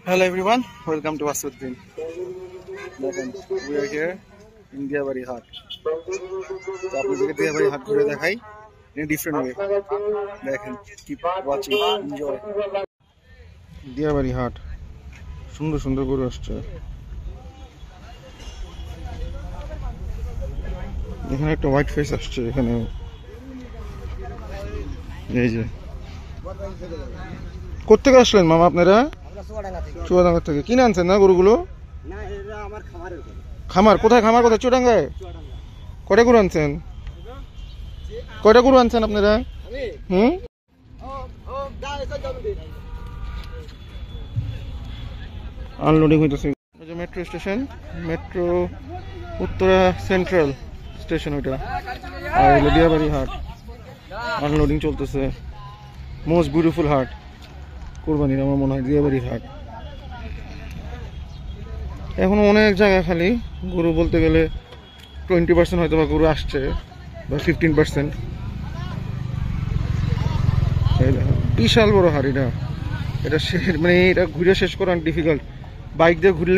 Hello everyone, welcome to Asuddin. We are here in Diabari Haat. So আপনাদেরকে দিয়াবাড়ি হাট ঘুরে দেখাই in a different way. দেখেন, keep watching, enjoy. Diabari হাট সুন্দর সুন্দর গরু আসছে। এখানে একটা হোয়াইট ফেস আসছে এখানে। এই যে কোত্থেকে আসলেন মামা আপনারা? চুয়াডাঙ্গা থেকে। কিনে আনছেন না গরুগুলো? খামার কোথায়? খামার কোথায়? চুয়াডাঙ্গায়। কয়টা গরু আনছেন? কয়টা গরু আনছেন আপনারা? আনলোডিং হইতেছে। Metro station, metro Uttara central station ওইটা। আর হলো দিয়াবাড়ি হাট, আনলোডিং চলতেছে। মোস্ট বিউটিফুল হাট কোরবানির আমার মনে হয় দিয়াবাড়ির হাট। এখনো অনেক জায়গা খালি, গরু বলতে গেলে 20% হয়তো বা গরু আসছে বা 15%। বিশাল বড় হাট এটা। এটা মানে এটা ঘুরে শেষ করা অনেক ডিফিকাল্ট। বাইক দিয়ে ঘুরলে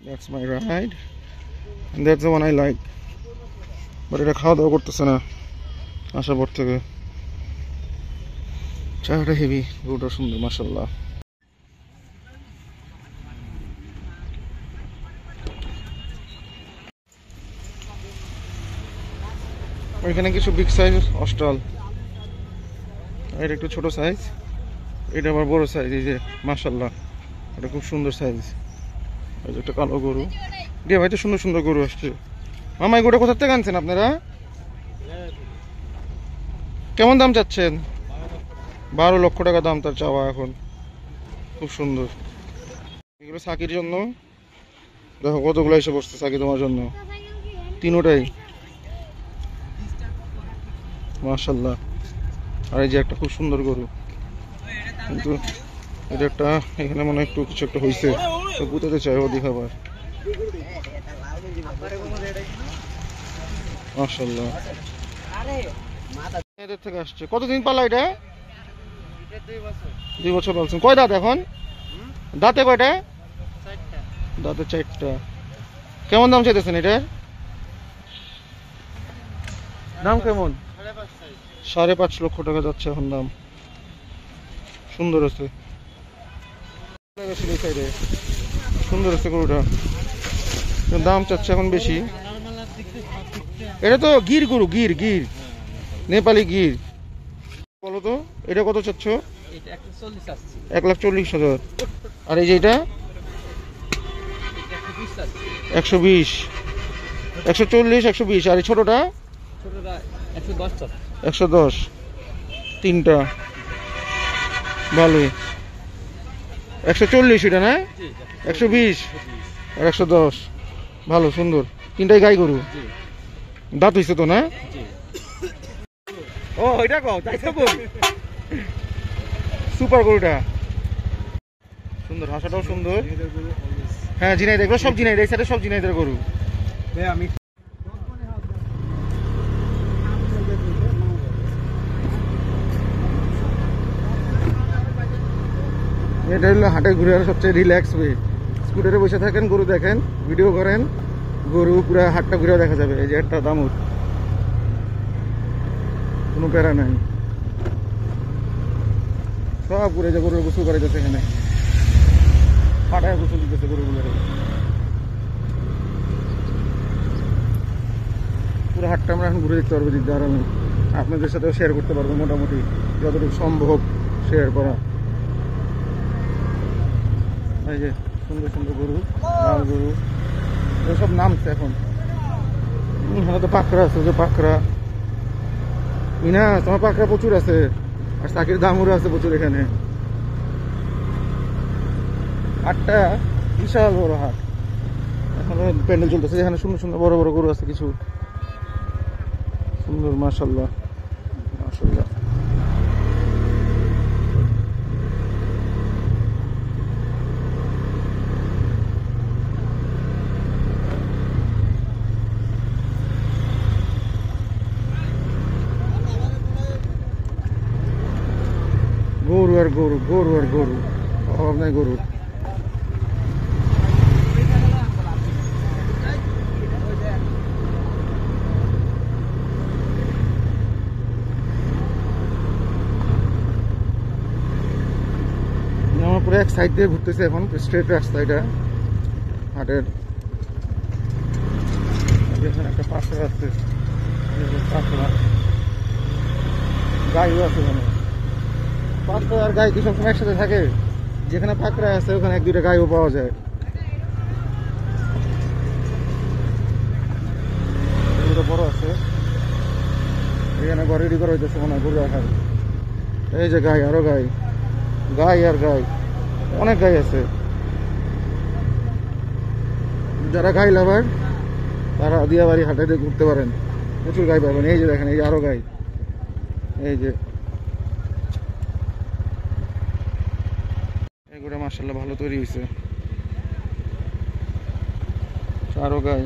That's my ride and that's the one I like. But এটা খাওয়া দাওয়া করতেছে না আসার পর থেকে। চাটা হেভি, গরুটা সুন্দর মাশাআল্লাহ। এখানে কিছু বিগ সাইজ অস্ট্রাল, এটা একটু ছোট সাইজ, এটা আবার বড় সাইজ। এই যে মাশাআল্লাহ, এটা খুব সুন্দর সাইজ। একটা কালো গরু দিয়ে ভাই, তো সুন্দর সুন্দর গরু আসছে। মামা এই গরুটা কোথা থেকে আনছেন আপনারা? কেমন দাম চাচ্ছেন? 12 লক্ষ টাকা দাম তার চাওয়া এখন। খুব সুন্দর এগুলো সাকির জন্য। দেখো কতগুলো এসে বসছে সাকি তোমার জন্য, তিনোটাই মাশাআল্লাহ। আর এই যে একটা খুব সুন্দর গরু, কিন্তু এটা একটা এখানে মনে হয় একটু কিছু একটা হয়েছে, তো গুতাতে চাই ওদিক আবার। মাশাআল্লাহ এদের থেকে আসছে। কতদিন পালা এটা? 2 বছর পালছেন। কয় দাঁত এখন? দাঁতে কয়টা? দাঁতে 4টা। কেমন দাম চাইতেছেন এটার? দাম কেমন? 5.5 লক্ষ টাকা যাচ্ছে এখন দাম। সুন্দর আছে, সুন্দর আছে গরুটা, দাম চাচ্ছে এখন বেশি। এটা তো গির গরু, গির গির নেপালি গির। বলো তো এটা কত চাচ্ছ? 1,40,000। আর এই যে এটা 120, 140, 120। আর এই ছোটটা 110। তিনটা ভালোই। 140 এটা না? 120 আর 110। ভালো সুন্দর, তিনটাই গাই গরু। দাঁত হইছে তো না? ও এটা কও, তাই তো বল। সুপার গরুটা সুন্দর, হাসাটাও সুন্দর। হ্যাঁ জিনাইদের, এগুলো সব জিনাইদের, এই সাইডে সব জিনাইদের গরু। আমি এটা হলো হাটে ঘুরে সবচেয়ে রিল্যাক্স ওয়ে। স্কুটারে বসে থাকেন, গরু দেখেন, ভিডিও করেন, গরু পুরো হাটটা ঘুরে দেখা যাবে। এই যে একটা দামুর, কোনো প্যারা নাই, সব ঘুরে যে গরুর গোসল করাইতেছে এখানে, হাটায় গোসল দিতেছে গরুগুলোর। পুরো হাটটা আমরা এখন ঘুরে দেখতে পারবো দিক দিয়ে। আর আমি আপনাদের সাথেও শেয়ার করতে পারবো, মোটামুটি যতটুকু সম্ভব শেয়ার করা। এই যে সুন্দর সুন্দর গরু, লাল গরু, সব নামছে এখন। হয়তো পাকড়া আছে, যে পাকড়া ইনা, তোমার পাকড়া প্রচুর আছে। আর চাকির দামুরও আছে প্রচুর এখানে। হাটটা বিশাল বড় হাট, এখন প্যান্ডেল চলতেছে। এখানে সুন্দর সুন্দর বড় বড় গরু আছে কিছু সুন্দর। মাশাআল্লাহ মাশাআল্লাহ। গরু গরু আর গরু, অভাব নাই গরুর। আমার পুরো এক সাইড দিয়ে ঘুরতেছে এখন, স্ট্রেট রাস্তা এটা হাটের। এখানে একটা পাথর আছে, গাইও আছে ওখানে। পাথর আর গাই কি সবসময় একসাথে থাকে? যেখানে পাকড়া আছে ওখানে এক দুইটা গাইও পাওয়া যায়। বড় আছে এখানে, ঘর রেডি করা হইতেছে মনে হয় গরু রাখার। এই যে গাই, আরো গাই, গাই আর গাই, অনেক গাই আছে। যারা গাই লাভার তারা দিয়াবাড়ি হাটে দিয়ে ঘুরতে পারেন, প্রচুর গাই পাবেন। এই যে দেখেন, এই যে আরো গাই, এই যে এগুলো মাশাআল্লাহ ভালো তৈরি হয়েছে। আরো গাই,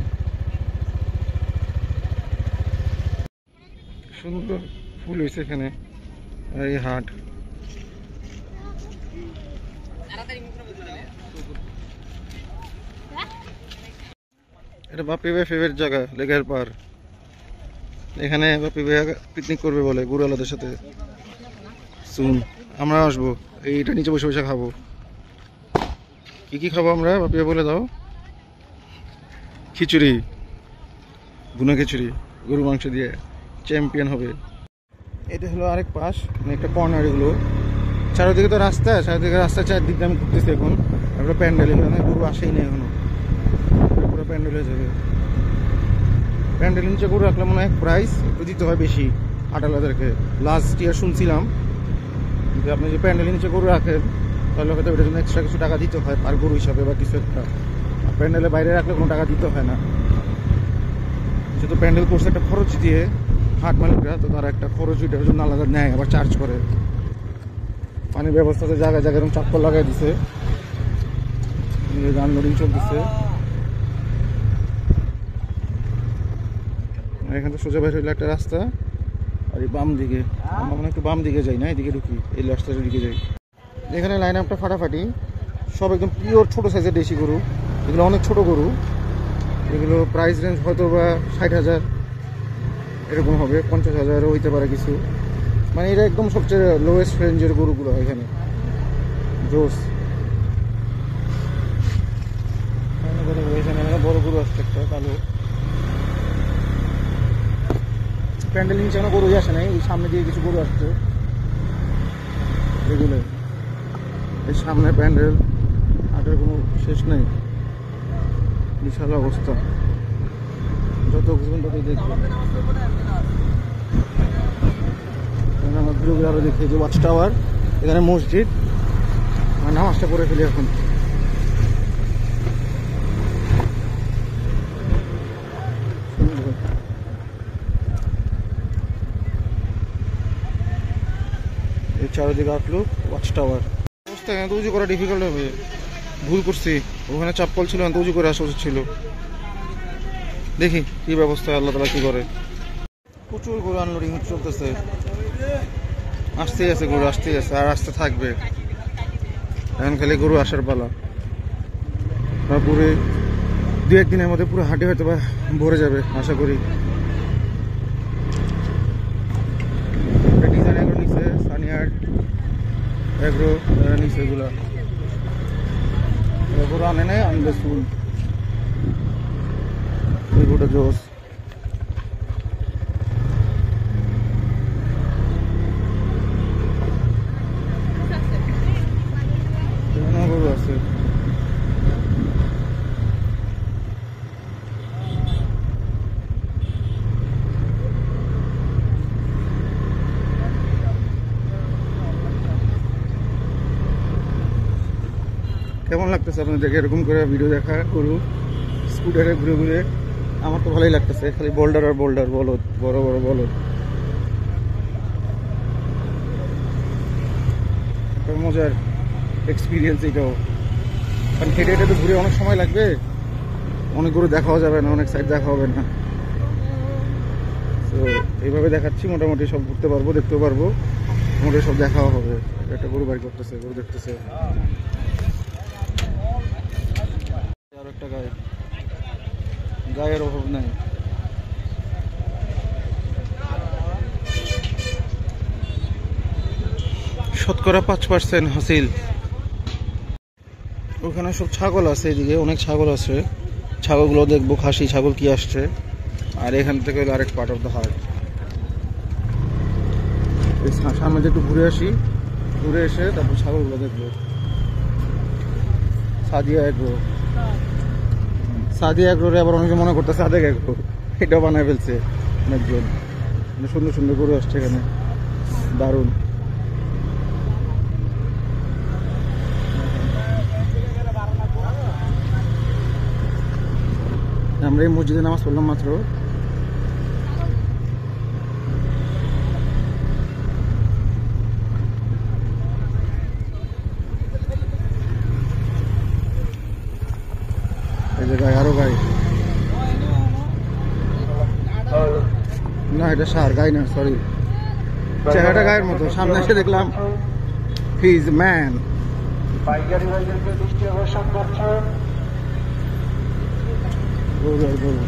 সুন্দর ফুল হয়েছে এখানে। এই হাট এটা বাপি ভাই ফেভারিট জায়গা, লেকের পার। এখানে বাপি ভাই পিকনিক করবে বলে গুরুওয়ালাদের সাথে। শুন, আমরা আসবো, এইটা নিচে বসে বসে খাবো। কি কি খাবো আমরা বাপি ভাই বলে দাও? খিচুড়ি, ভুনা খিচুড়ি, গরু মাংস দিয়ে চ্যাম্পিয়ন হবে। এটা হলো আরেক পাশ, মানে একটা কর্নার। এগুলো চারিদিকে তো রাস্তা, চারিদিকে রাস্তা, চারদিকে আমি ঘুরতেছি এখন। একটা প্যান্ডেল, এখানে গরু আসেই না এখনো, পুরো প্যান্ডেল হয়ে যাবে। প্যান্ডেল নিচে গরু রাখলে মনে হয় প্রাইস একটু দিতে হয় বেশি আটালাদেরকে। লাস্ট ইয়ার শুনছিলাম যে আপনি যে প্যান্ডেলের নিচে গরু রাখেন তাহলে হয়তো এটার জন্য এক্সট্রা কিছু টাকা দিতে হয় পার গরু হিসাবে বা কিছু একটা। প্যান্ডেলের বাইরে রাখলে কোনো টাকা দিতে হয় না। যেহেতু প্যান্ডেল করছে একটা খরচ দিয়ে হাট মালিকরা, তো তারা একটা খরচ ওইটার জন্য আলাদা নেয়, আবার চার্জ করে। পানির ব্যবস্থাতে জায়গায় জায়গায় এরকম চাপ্পল লাগাই দিছে, আনলোডিং চলতেছে। এখান থেকে সোজা বাইরে হইলে একটা রাস্তা, আর এই বাম দিকে আমরা মনে একটু বাম দিকে যাই না, এদিকে ঢুকি, এই রাস্তাটার দিকে যাই। এখানে লাইন আপটা ফাটাফাটি, সব একদম পিওর ছোটো সাইজের দেশি গরু। এগুলো অনেক ছোট গরু, এগুলো প্রাইস রেঞ্জ হয়তো বা 60,000 এরকম হবে, 50,000ও হইতে পারে কিছু। মানে এটা একদম সবচেয়ে লোয়েস্ট রেঞ্জের গরুগুলো এখানে। জোস এখানে বড় গরু আসছে একটা কালো। প্যান্ডেল নিচে কোনো গরুই আসে নাই, এই সামনে দিয়ে কিছু গরু আসছে এগুলো। এই সামনে প্যান্ডেল, হাটের কোনো শেষ নেই, বিশাল অবস্থা। যত ঘুরবেন ততই দেখবেন। আমরা ঘুরে ঘুরে আরো দেখি যে ওয়াচ টাওয়ার, এখানে মসজিদ। আর নামাজটা পড়ে ফেলি এখন। এই চারিদিকে আউটলুক, ওয়াচ টাওয়ার। অবস্থা এখানে তো উঁচু করা ডিফিকাল্ট হবে, ভুল করছি। ওখানে চাপ্পল ছিল, এখানে তো উঁচু করে আসা উচিত ছিল। দেখি কি ব্যবস্থা আল্লাহ তাআলা কি করে। প্রচুর গরু আনলোডিং চলতেছে, আসতেই আছে গরু, আসতেই আছে, আর আসতে থাকবে। এখন খালি গরু আসার পালা। পুরো 2-1 দিনের মধ্যে পুরো হাটে হয়তো বা ভরে যাবে আশা করি। ডিজাইন এগুলো নিচ্ছে সানিয়ার এগ্রো, নিচ্ছে এগুলা। গরু আনে নাই, আনবে ফুল। এগুলো জোস। গরু আছে, কেমন লাগতেছে আপনাদেরকে এরকম করে ভিডিও দেখা গরু স্কুটারে ঘুরে ঘুরে? আমার তো ভালোই লাগতেছে, খালি বোল্ডার আর বোল্ডার, বলদ, বড় বড় বলদ। একটা মজার এক্সপিরিয়েন্স এটাও, কারণ হেঁটে হেঁটে তো ঘুরে অনেক সময় লাগবে, অনেক গরু দেখাও যাবে না, অনেক সাইড দেখা হবে না। তো এইভাবে দেখাচ্ছি, মোটামুটি সব ঘুরতে পারবো, দেখতেও পারবো। মোড়ে সব দেখাও হবে। একটা গরু বাড়ি করতেছে, গরু দেখতেছে। আর একটা গায়ে, গায়ের অভাব নাই। শতকরা 5% হাসিল। ওখানে সব ছাগল আছে, এদিকে অনেক ছাগল আছে, ছাগলগুলো দেখবো, খাসি ছাগল কি আসছে। আর এখান থেকে হলো আরেক পার্ট অফ দ্য হাট। এই সামনে যে একটু ঘুরে আসি, ঘুরে এসে তারপর ছাগলগুলো দেখবো। সাদিয়া এগ্রো, সাদিয়া এগ্রোরে আবার অনেকে মনে করতে সাদেক এগ্রো, এটাও বানায় ফেলছে অনেকজন। সুন্দর সুন্দর গরু আসছে এখানে, দারুণ। আমরা এই মসজিদে নামাজ পড়লাম মাত্র। এই যে গাই, আরো গাই। না এটা সার, গাই না, সরি। চেহারাটা গায়ের মতো, সামনে এসে দেখলাম হি ইজ ম্যান। গরু আর গরু,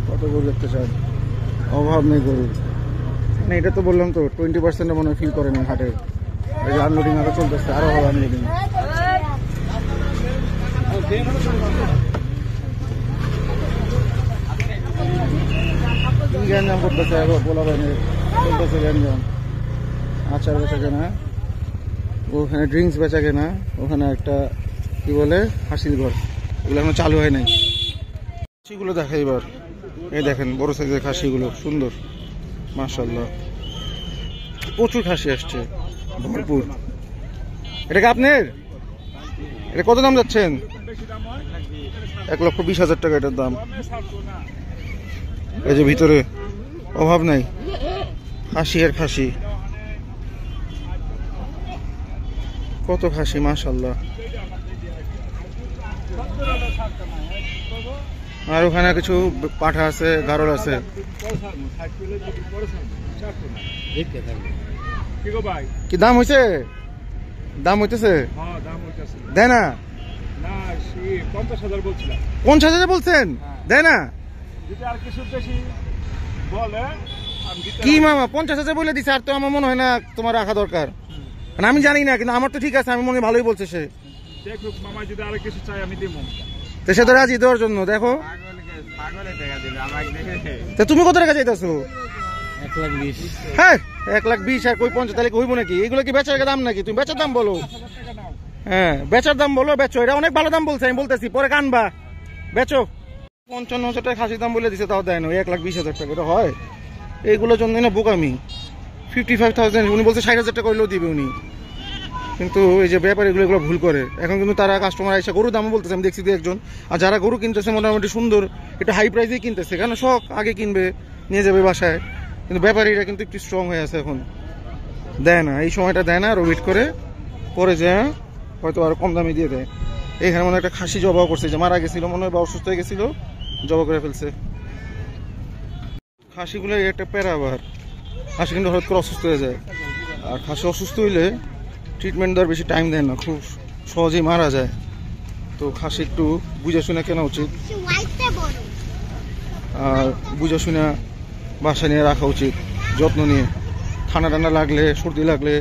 কত গরু দেখতে চান, অভাব নেই গরু। মানে এটা তো বললাম তো 20% মনে হয় ফিল করে না হাটে। এই যে আনলোডিং আরো চলতেছে, আরো হবে আনলোডিং। গ্যাঞ্জাম করতেছে, বলা বাইনে চলতেছে গ্যাঞ্জাম। আচার বেচা কেনা, ওখানে ড্রিঙ্কস বেচা কেনা, ওখানে একটা কি বলে হাসিল ঘর, ওগুলো এখনো চালু হয় নাই। খাসিগুলো দেখাই এবার। এই দেখেন বড় সাইজের খাসিগুলো, সুন্দর মাশাআল্লাহ। প্রচুর খাসি আসছে, ভরপুর। এটা কি আপনার? এটা কত দাম যাচ্ছেন? 1,20,000 টাকা এটার দাম। এই যে ভিতরে অভাব নাই, খাসি আর খাসি, কত খাসি মাশাআল্লাহ। আর ওখানে কিছু পাঠা আছে, গারল আছে। কি দাম হয়েছে? দাম হইতেছে? দেয় না? 50,000 বলছেন, দেয় না? কি মামা 50,000 বলে দিছে, আর তো আমার মনে হয় না তোমার রাখা দরকার। আমি জানি না, কিন্তু আমার তো ঠিক আছে, আমি মনে ভালোই বলছে সে। তো সে তো রাজি দেওয়ার জন্য। দেখো তুমি কত টাকা চাইতেছো? 1,20,000। হ্যাঁ 1,20,000 আর কই 50, তাহলে হইব নাকি? এগুলো কি বেচার দাম নাকি? তুমি বেচার দাম বলো। হ্যাঁ বেচার দাম বলো, বেচো। এটা অনেক ভালো দাম বলছে, আমি বলতেছি, পরে কানবা। বেচো। 55,000 টাকা খাসির দাম বলে দিছে, তাও দেয় না। 1,20,000 টাকা এটা হয়? এইগুলোর জন্য না বোকামি। 55,000 উনি বলছে, 60,000 টাকা হইলেও দিবে উনি। কিন্তু এই যে ব্যাপার এগুলো ভুল করে। এখন কিন্তু তারা কাস্টমার এসে গরুর দামও বলতেছে, আমি দেখছি একজন। আর যারা গরু কিনতেছে মোটামুটি সুন্দর একটু হাই প্রাইসেই কিনতেছে, কেন শখ, আগে কিনবে নিয়ে যাবে বাসায়। কিন্তু ব্যাপারীরা কিন্তু একটু স্ট্রং হয়ে আছে, এখন দেয় না, এই সময়টা দেয় না, আর ওয়েট করে, পরে যে হয়তো আর কম দামে দিয়ে দেয়। এখানে মনে হয় একটা খাসি জবাও করছে, যে মারা গেছিল মনে হয় বা অসুস্থ হয়ে গেছিল, জবা করে ফেলছে। খাসিগুলো একটা প্যারা, আবার খাসি কিন্তু হঠাৎ করে অসুস্থ হয়ে যায়। আর খাসি অসুস্থ হইলে ট্রিটমেন্ট দেওয়ার বেশি টাইম দেয় না, খুব সহজেই মারা যায়। তো খাসি একটু বুঝে শুনে কেনা উচিত, আর বুঝে শুনে বাসায় নিয়ে রাখা উচিত, যত্ন নিয়ে। ঠান্ডা টান্ডা লাগলে, সর্দি লাগলে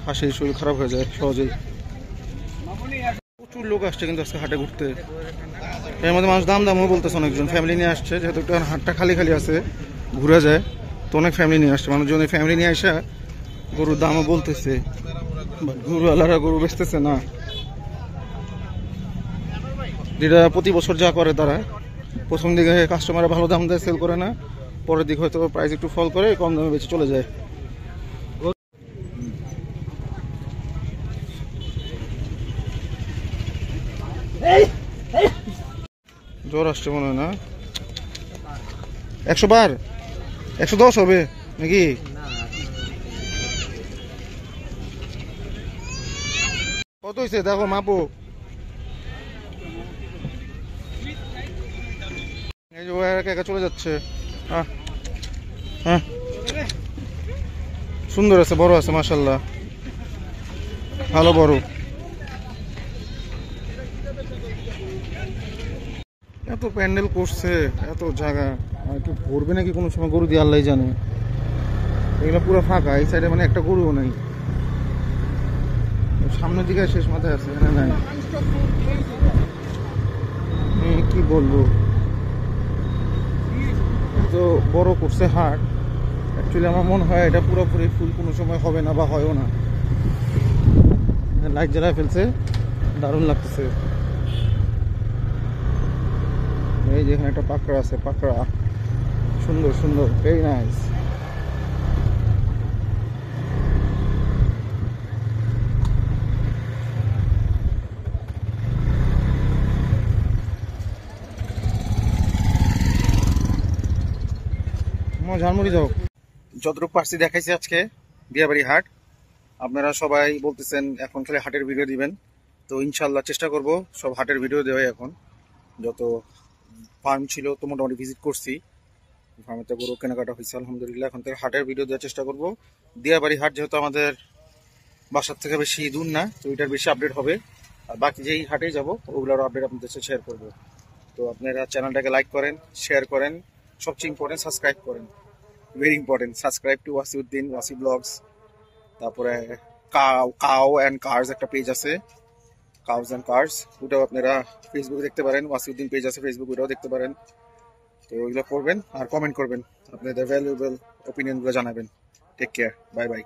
খাসির শরীর খারাপ হয়ে যায় সহজেই। প্রচুর লোক আসছে কিন্তু আজকে হাটে ঘুরতে। এর মধ্যে মানুষ দামও বলতেছে, অনেকজন ফ্যামিলি নিয়ে আসছে, যেহেতু একটু হাটটা খালি খালি আছে, ঘুরে যায়, তো অনেক ফ্যামিলি নিয়ে আসছে মানুষজন। ফ্যামিলি নিয়ে আসা গরুর দামও বলতেছে, গরুওয়ালারা গরু বেচতেছে না। যেটা প্রতি বছর যা করে তারা, প্রথম দিকে কাস্টমাররা ভালো দাম দেয়, সেল করে না, পরের দিকে হয়তো প্রাইস একটু ফল করে কম দামে বেঁচে চলে যায়। জ্বর আসছে মনে হয় না? 100 110 হবে নাকি? কত হয়েছে দেখো, মাপো। এই যে একা একা চলে যাচ্ছে। হ্যাঁ সুন্দর আছে, বড় আছে মাশাআল্লাহ, ভালো বড়। এত প্যান্ডেল করছে, এত জায়গা, আর একটু ভরবে নাকি কোনো সময় গরু দিয়ে আল্লাহ জানে। এগুলো পুরো ফাঁকা, এই সাইডে মানে একটা গরুও নাই। সামনের দিকে শেষ মাথায় আছে, এখানে নাই। কি বলবো, তো বড় করছে হাট। অ্যাকচুয়ালি আমার মনে হয় এটা পুরোপুরি ফুল কোনো সময় হবে না বা হয়ও না। লাইট জ্বালায় ফেলছে, দারুণ লাগতেছে। এই যে এখানে একটা পাকড়া আছে, পাকড়া সুন্দর সুন্দর, ভেরি নাইস। ঝালমুড়ি যাও। যতটুকু পারছি দেখাইছি আজকে দিয়াবাড়ি হাট। আপনারা সবাই বলতেছেন এখন খালি হাটের ভিডিও দিবেন, তো ইনশাল্লাহ চেষ্টা করব সব হাটের ভিডিও দেওয়াই। এখন যত ফার্ম ছিল তো মোটামুটি ভিজিট করছি, ফার্মেতে গরু কেনাকাটা হয়েছে আলহামদুলিল্লাহ। এখন থেকে হাটের ভিডিও দেওয়ার চেষ্টা করব। দিয়াবাড়ি হাট যেহেতু আমাদের বাসার থেকে বেশি দূর না, তো এটার বেশি আপডেট হবে। আর বাকি যেই হাটেই যাব ওগুলোর আপডেট আপনাদের সাথে শেয়ার করব। তো আপনারা চ্যানেলটাকে লাইক করেন, শেয়ার করেন, সবচেয়ে ইম্পর্টেন্ট সাবস্ক্রাইব করেন, very important. Subscribe to Wasiuddin, Wasi blogs. তারপরে কাউ অ্যান্ড কার্স একটা পেজ আছে, কাউস অ্যান্ড কার্স, ওটাও আপনারা ফেসবুকে দেখতে পারেন। ওয়াসিউদ্দিন পেজ আছে ফেসবুক, ওটাও দেখতে পারেন। তো ওইগুলো করবেন আর কমেন্ট করবেন, আপনাদের ভ্যালুয়েবল ওপিনিয়নগুলো জানাবেন। Take care, bye by.